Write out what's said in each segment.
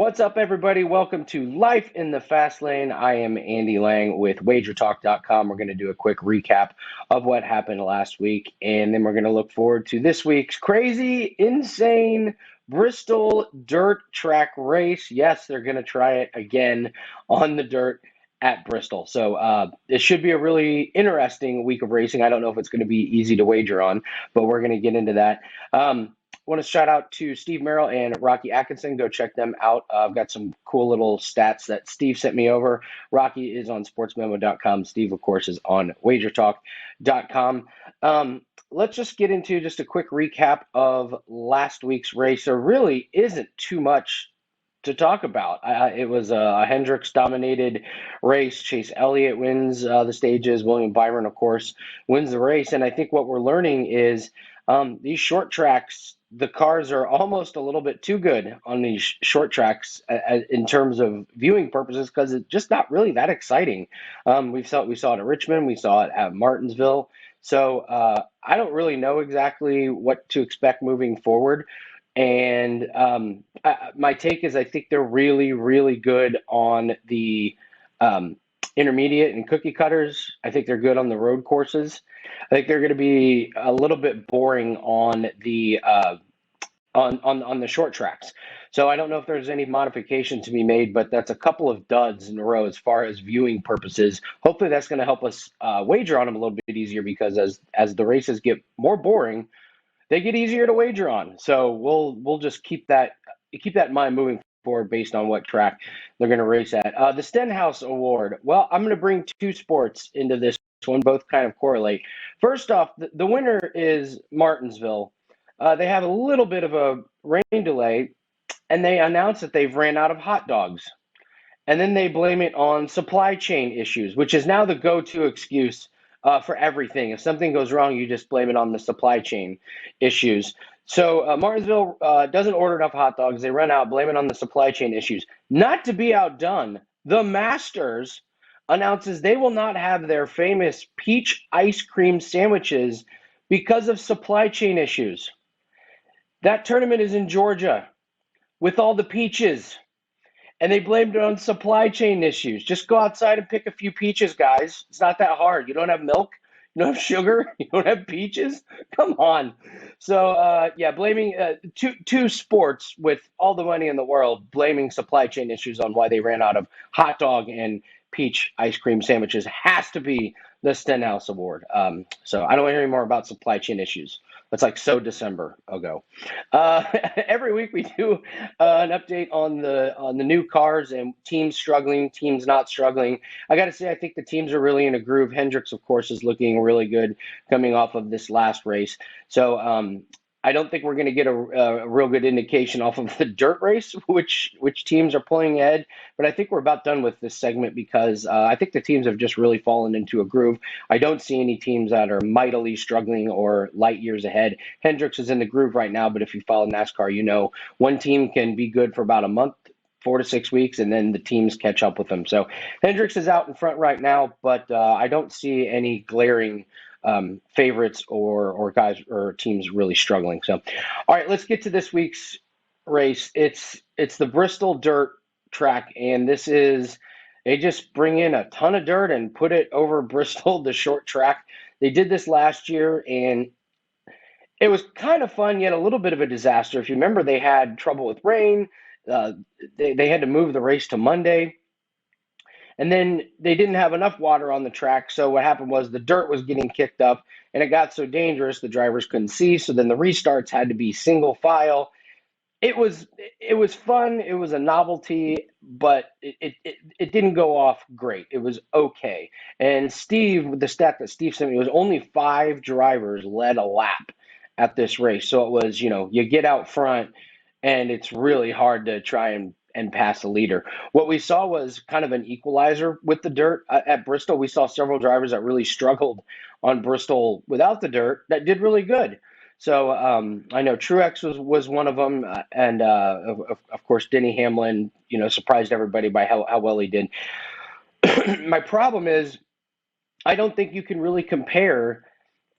What's up, everybody? Welcome to Life in the Fast Lane. I am Andy Lang with WagerTalk.com. We're going to do a quick recap of what happened last week, and then we're going to look forward to this week's crazy, insane Bristol dirt track race. Yes, they're going to try it again on the dirt at Bristol. So it should be a really interesting week of racing. I don't know if it's going to be easy to wager on, but we're going to get into that. Want to shout out to Steve Merrill and Rocky Atkinson. Go check them out. I've got some cool little stats that Steve sent me over. Rocky is on sportsmemo.com. Steve, of course, is on wagertalk.com. Let's just get into just a quick recap of last week's race. There really isn't too much to talk about. It was a Hendricks-dominated race. Chase Elliott wins the stages. William Byron, of course, wins the race. And I think what we're learning is these short tracks, the cars are almost a little bit too good on these short tracks in terms of viewing purposes because it's just not really that exciting. We saw it at Richmond. We saw it at Martinsville. So I don't really know exactly what to expect moving forward. And my take is I think they're really, really good on the intermediate and cookie cutters. I think they're good on the road courses. I think they're going to be a little bit boring on the on the short tracks. So I don't know if there's any modification to be made, but that's a couple of duds in a row as far as viewing purposes. Hopefully that's going to help us wager on them a little bit easier because as the races get more boring, they get easier to wager on. So we'll just keep that in mind moving forward based on what track they're going to race at. The Stenhouse Award. Well, I'm going to bring two sports into this one, both kind of correlate. First off, the winner is Martinsville. They have a little bit of a rain delay, and they announced that they've ran out of hot dogs. And then they blame it on supply chain issues, which is now the go-to excuse for everything. If something goes wrong, you just blame it on the supply chain issues. So Martinsville doesn't order enough hot dogs. They run out, blame it on the supply chain issues. Not to be outdone, the Masters announces they will not have their famous peach ice cream sandwiches because of supply chain issues. That tournament is in Georgia with all the peaches. And they blamed it on supply chain issues. Just go outside and pick a few peaches, guys. It's not that hard. You don't have milk, you don't have sugar, you don't have peaches. Come on. So blaming two sports with all the money in the world, blaming supply chain issues on why they ran out of hot dog and peach ice cream sandwiches has to be the Stenhouse Award. So I don't want to hear any more about supply chain issues. That's like so December ago. Every week we do an update on the new cars and teams struggling, teams not struggling. I got to say, I think the teams are really in a groove. Hendricks, of course, is looking really good coming off of this last race. So I don't think we're going to get a real good indication off of the dirt race, which teams are pulling ahead. But I think we're about done with this segment because I think the teams have just really fallen into a groove. I don't see any teams that are mightily struggling or light years ahead. Hendricks is in the groove right now, but if you follow NASCAR, you know one team can be good for about a month, 4 to 6 weeks, and then the teams catch up with them. So Hendricks is out in front right now, but I don't see any glaring favorites or guys or teams really struggling. So, all right, let's get to this week's race. It's the Bristol dirt track, and this is they just bring in a ton of dirt and put it over Bristol, the short track. They did this last year, and it was kind of fun, yet a little bit of a disaster. If you remember, they had trouble with rain. They had to move the race to Monday. And then they didn't have enough water on the track. So what happened was the dirt was getting kicked up and it got so dangerous the drivers couldn't see. So then the restarts had to be single file. It was fun. It was a novelty, but it didn't go off great. It was okay. And Steve, the stat that Steve sent me was only 5 drivers led a lap at this race. So it was, you get out front and it's really hard to try and pass the leader. What we saw was kind of an equalizer with the dirt at Bristol. We saw several drivers that really struggled on Bristol without the dirt that did really good. So I know Truex was one of them, and of course Denny Hamlin, surprised everybody by how well he did. My problem is I don't think you can really compare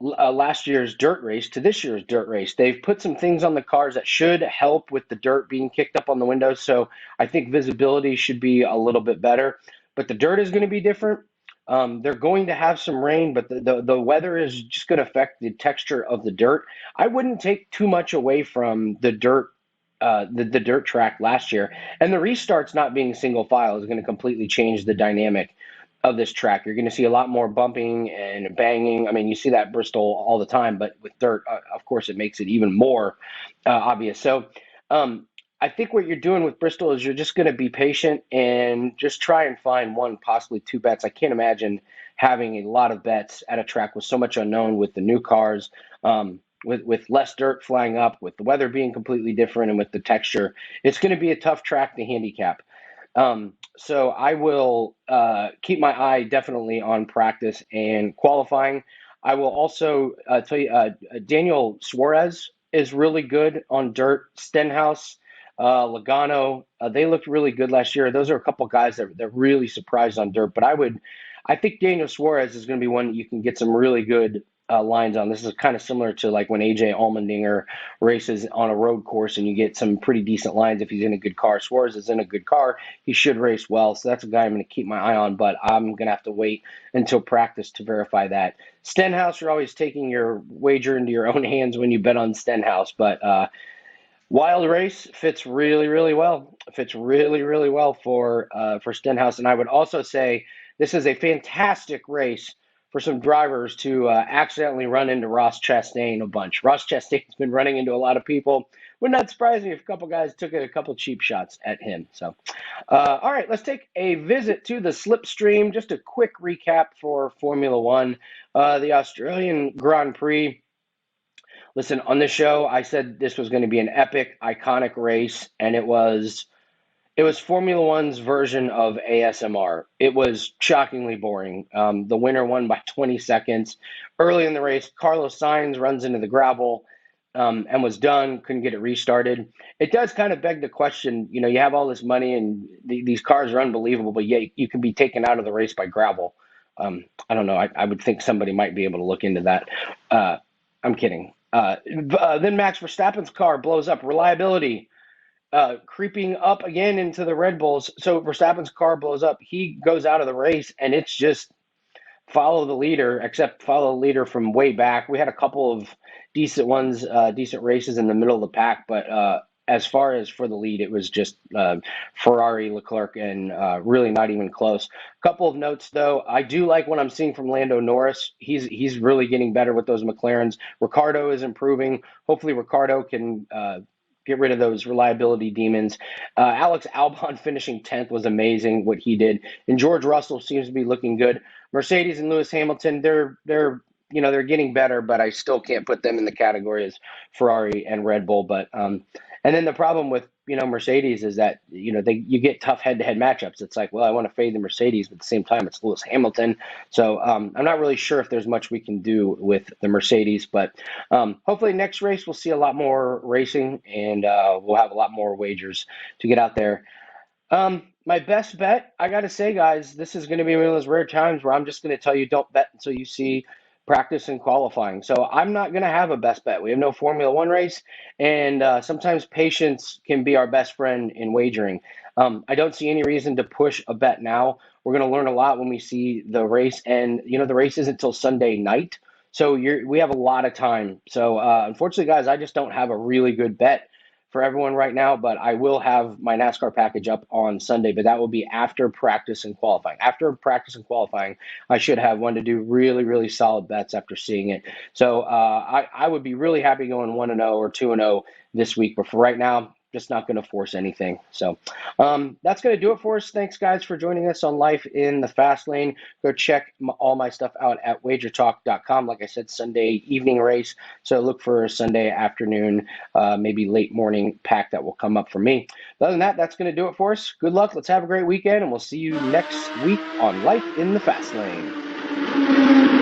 last year's dirt race to this year's dirt race. They've put some things on the cars that should help with the dirt being kicked up on the windows. So I think visibility should be a little bit better. But the dirt is going to be different. They're going to have some rain, but the weather is just going to affect the texture of the dirt. I wouldn't take too much away from the dirt. The dirt track last year, and the restarts not being single file is going to completely change the dynamic of this track. You're going to see a lot more bumping and banging. I mean, you see that at Bristol all the time, but with dirt, of course, it makes it even more obvious. So um, I think what you're doing with Bristol is you're just going to be patient and just try and find one, possibly two bets. I can't imagine having a lot of bets at a track with so much unknown with the new cars. With less dirt flying up, with the weather being completely different, and with the texture, it's going to be a tough track to handicap. So I will keep my eye definitely on practice and qualifying. I will also tell you, Daniel Suarez is really good on dirt. Stenhouse, Logano, they looked really good last year. Those are a couple guys that really surprised on dirt. But I think Daniel Suarez is going to be one that you can get some really good lines on. This is kind of similar to like when AJ Allmendinger races on a road course and you get some pretty decent lines if he's in a good car. Suarez is in a good car. He should race well. So that's a guy I'm going to keep my eye on, but I'm going to have to wait until practice to verify that. Stenhouse, you're always taking your wager into your own hands when you bet on Stenhouse, but Wild Race fits really, really well. Fits really, really well for Stenhouse. And I would also say this is a fantastic race for some drivers to accidentally run into Ross Chastain a bunch. Ross Chastain's been running into a lot of people. Would not surprise me if a couple guys took a couple cheap shots at him. So, all right, let's take a visit to the slipstream. Just a quick recap for Formula One, the Australian Grand Prix. Listen, on this show, I said this was going to be an epic, iconic race, and it was Formula One's version of ASMR. It was shockingly boring. The winner won by 20 seconds. Early in the race, Carlos Sainz runs into the gravel and was done, couldn't get it restarted. It does kind of beg the question, you have all this money and these cars are unbelievable, but yet you can be taken out of the race by gravel. I don't know. I would think somebody might be able to look into that. I'm kidding. Then Max Verstappen's car blows up. Reliability creeping up again into the Red Bulls. So Verstappen's car blows up. He goes out of the race, and it's just follow the leader, except follow the leader from way back. We had a couple of decent ones, decent races in the middle of the pack, but as far as for the lead, it was just Ferrari, Leclerc, and really not even close. A couple of notes, though. I do like what I'm seeing from Lando Norris. He's really getting better with those McLarens. Ricardo is improving. Hopefully, Ricardo can get rid of those reliability demons. Alex Albon finishing 10th was amazing what he did. And George Russell seems to be looking good. Mercedes and Lewis Hamilton, they're getting better, but I still can't put them in the category as Ferrari and Red Bull. But and then the problem with Mercedes is that you get tough head-to-head matchups. It's like, well, I want to fade the Mercedes, but at the same time, it's Lewis Hamilton. So I'm not really sure if there's much we can do with the Mercedes, but hopefully next race we'll see a lot more racing and we'll have a lot more wagers to get out there. My best bet, I got to say, guys, this is going to be one of those rare times where I'm just going to tell you don't bet until you see practice and qualifying. So I'm not going to have a best bet. We have no Formula One race, and sometimes patience can be our best friend in wagering. I don't see any reason to push a bet now. We're going to learn a lot when we see the race, and the race isn't until Sunday night. So we have a lot of time. So unfortunately, guys, I just don't have a really good bet for everyone right now, but I will have my NASCAR package up on Sunday, but that will be after practice and qualifying. After practice and qualifying, I should have one to do really, really solid bets after seeing it. So I would be really happy going 1-0 or 2-0 this week, but for right now, just not going to force anything. So that's going to do it for us. Thanks, guys, for joining us on Life in the Fast Lane. Go check all my stuff out at WagerTalk.com. Like I said, Sunday evening race. So look for a Sunday afternoon, maybe late morning pack that will come up for me. Other than that, that's going to do it for us. Good luck. Let's have a great weekend, and we'll see you next week on Life in the Fast Lane.